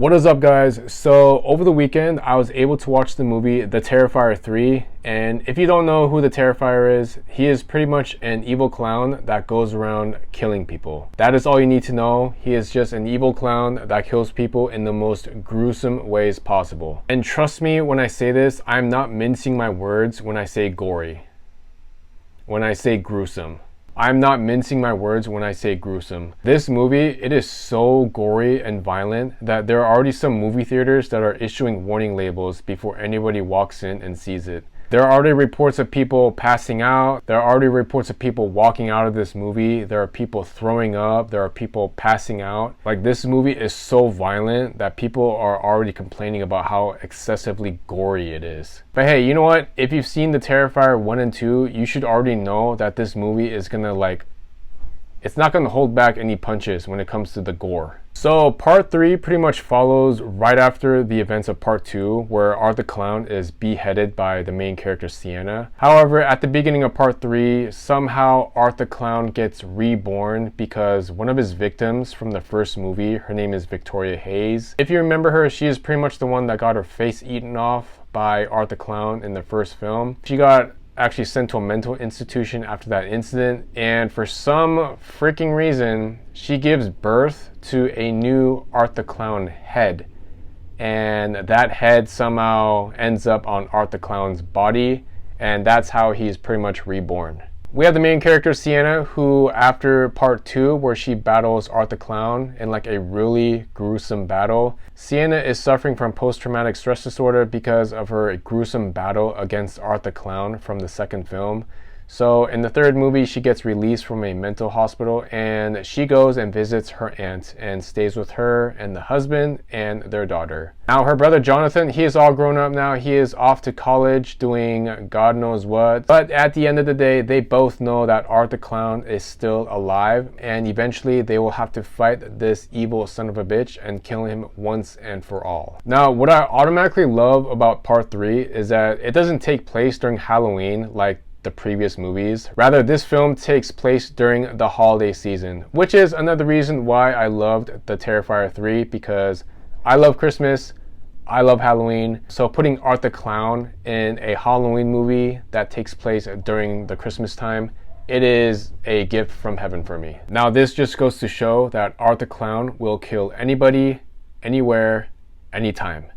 What is up, guys? So over the weekend I was able to watch the movie The Terrifier 3, and if you don't know who the Terrifier is, he is pretty much an evil clown that goes around killing people. That is all you need to know. He is just an evil clown that kills people in the most gruesome ways possible. And trust me when I say this, I'm not mincing my words when I say gory, when I say gruesome. I'm not mincing my words when I say gruesome. This movie, it is so gory and violent that there are already some movie theaters that are issuing warning labels before anybody walks in and sees it. There are already reports of people passing out. There are already reports of people walking out of this movie. There are people throwing up. There are people passing out. Like, this movie is so violent that people are already complaining about how excessively gory it is. But hey, you know what? If you've seen The Terrifier 1 and 2, you should already know that this movie is gonna it's not going to hold back any punches when it comes to the gore. So part 3 pretty much follows right after the events of part 2, where Art the Clown is beheaded by the main character Sienna. However, at the beginning of part 3, somehow Art the Clown gets reborn because one of his victims from the first movie, her name is Victoria Hayes. If you remember her, she is pretty much the one that got her face eaten off by Art the Clown in the first film. She got actually sent to a mental institution after that incident, and for some freaking reason she gives birth to a new Art the Clown head, and that head somehow ends up on Art the Clown's body, and that's how he's pretty much reborn. We have the main character Sienna, who after part 2, where she battles Art the Clown in like a really gruesome battle, Sienna is suffering from post-traumatic stress disorder because of her gruesome battle against Art the Clown from the second film. So in the third movie, she gets released from a mental hospital and she goes and visits her aunt and stays with her and the husband and their daughter. Now her brother Jonathan, he is all grown up now. He is off to college doing God knows what. But at the end of the day, they both know that Art the Clown is still alive, and eventually they will have to fight this evil son of a bitch and kill him once and for all. Now, what I automatically love about part 3 is that it doesn't take place during Halloween like the previous movies. Rather, this film takes place during the holiday season, which is another reason why I loved The Terrifier 3, because I love Christmas, I love Halloween. So putting Art the Clown in a Halloween movie that takes place during the Christmas time, it is a gift from heaven for me. Now, this just goes to show that Art the Clown will kill anybody, anywhere, anytime.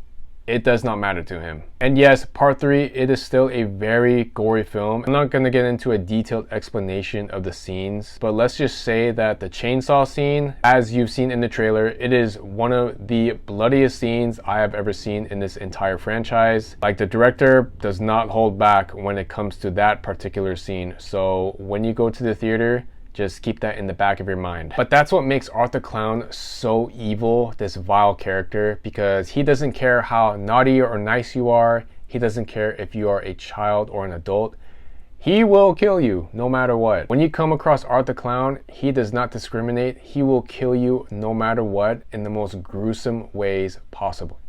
It does not matter to him. And yes, part 3, it is still a very gory film. I'm not going to get into a detailed explanation of the scenes, but let's just say that the chainsaw scene, as you've seen in the trailer, it is one of the bloodiest scenes I have ever seen in this entire franchise. Like, the director does not hold back when it comes to that particular scene. So when you go to the theater, just keep that in the back of your mind. But that's what makes Art the Clown so evil, this vile character, because he doesn't care how naughty or nice you are. He doesn't care if you are a child or an adult. He will kill you no matter what. When you come across Art the Clown, he does not discriminate. He will kill you no matter what, in the most gruesome ways possible.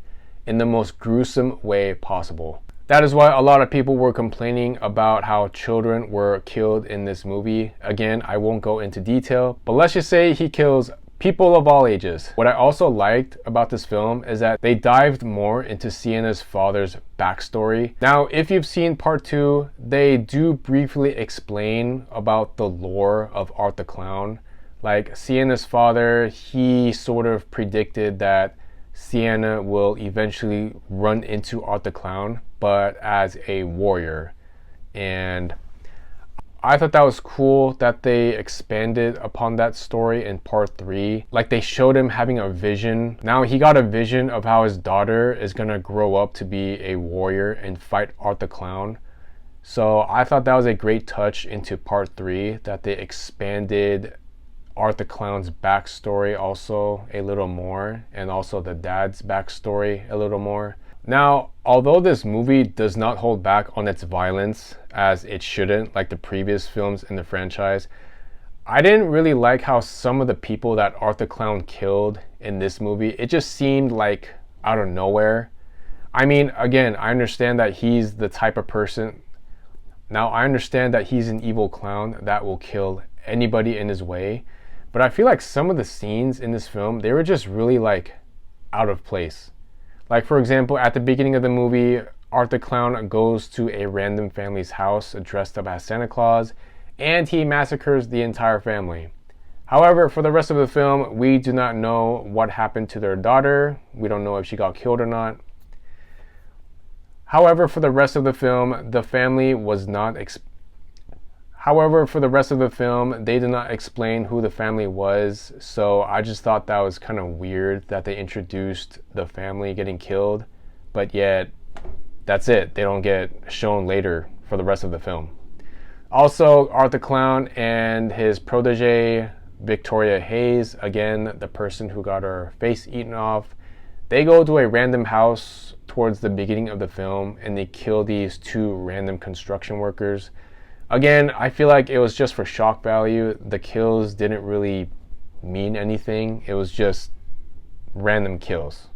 In the most gruesome way possible. That is why a lot of people were complaining about how children were killed in this movie. Again, I won't go into detail, but let's just say he kills people of all ages. What I also liked about this film is that they dived more into Sienna's father's backstory. Now, if you've seen part 2, they do briefly explain about the lore of Art the Clown. Like, Sienna's father, he sort of predicted that Sienna will eventually run into Art the Clown, but as a warrior. And I thought that was cool that they expanded upon that story in part 3. Like, they showed him having a vision. Now he got a vision of how his daughter is gonna grow up to be a warrior and fight Art the Clown. So I thought that was a great touch into part 3, that they expanded Art the Clown's backstory also a little more, and also the dad's backstory a little more. Now, although this movie does not hold back on its violence, as it shouldn't, like the previous films in the franchise, I didn't really like how some of the people that Art the Clown killed in this movie, it just seemed like out of nowhere. I mean, again, I understand that he's the type of person. Now, I understand that he's an evil clown that will kill anybody in his way, but I feel like some of the scenes in this film, they were just really like out of place. Like, for example, at the beginning of the movie, Art the Clown goes to a random family's house dressed up as Santa Claus, and he massacres the entire family. However, for the rest of the film, we do not know what happened to their daughter. We don't know if she got killed or not. However, for the rest of the film, the family was not However, for the rest of the film, they did not explain who the family was, so I just thought that was kind of weird that they introduced the family getting killed, but yet that's it. They don't get shown later for the rest of the film. Also, Art the Clown and his protege, Victoria Hayes, again, the person who got her face eaten off, they go to a random house towards the beginning of the film and they kill these two random construction workers. Again, I feel like it was just for shock value. The kills didn't really mean anything. It was just random kills.